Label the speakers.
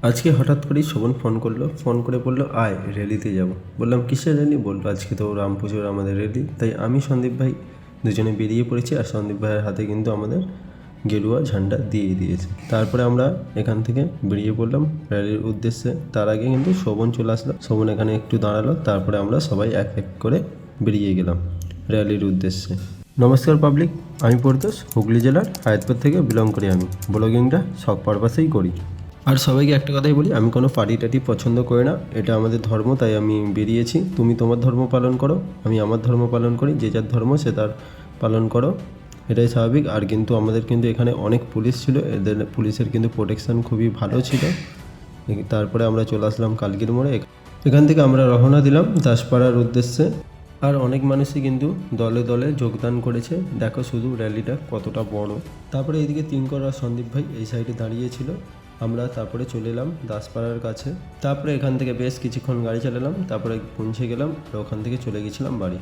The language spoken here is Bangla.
Speaker 1: আজকে হঠাৎ করেই শোভন ফোন করে বললো আয় র্যালিতে যাব। বললাম কিসের র্যালি? বললো আজকে তো রাম পুজোর আমাদের র্যালি। তাই আমি সন্দীপ ভাই দুজনে বেরিয়ে পড়েছি, আর সন্দীপ ভাইয়ের হাতে কিন্তু আমাদের গেরুয়া ঝান্ডা দিয়ে দিয়েছে। তারপরে আমরা এখান থেকে বেরিয়ে পড়লাম র্যালির উদ্দেশ্যে। তার আগে কিন্তু শোভন চলে আসলো, শোভন এখানে একটু দাঁড়ালো, তারপরে আমরা সবাই এক এক করে বেরিয়ে গেলাম র্যালির উদ্দেশ্যে। নমস্কার পাবলিক, আমি পড়তোষ, হুগলি জেলার হায়াতপুর থেকে বিলং করি। আমি ব্লগিংটা শখ পারপাসেই করি। আর সবাইকে একটা কথাই বলি, আমি কোনো পার্টি টাটি পছন্দ করি না, এটা আমাদের ধর্ম, তাই আমি বেরিয়েছি। তুমি তোমার ধর্ম পালন করো, আমি আমার ধর্ম পালন করি, যে যার ধর্ম সে তার পালন করো, এটাই স্বাভাবিক। আর কিন্তু আমাদের কিন্তু এখানে অনেক পুলিশ ছিল, এদের পুলিশের কিন্তু প্রোটেকশান খুবই ভালো ছিল। তারপরে আমরা চলে আসলাম কালকির মোড়ে। এখান থেকে আমরা রওনা দিলাম দাসপাড়ার উদ্দেশ্যে। আর অনেক মানুষই কিন্তু দলে দলে যোগদান করেছে, দেখো শুধু র্যালিটা কতটা বড়। তারপরে এইদিকে তিনকর আর সন্দীপ ভাই এই সাইডে দাঁড়িয়েছিল। আমরা তারপরে চলে এলাম দাসপাড়ার কাছে। তারপরে এখান থেকে বেশ কিছুক্ষণ গাড়ি চালালাম, তারপরে পৌঁছে গেলাম আর ওখান থেকে চলে গেছিলাম বাড়ি।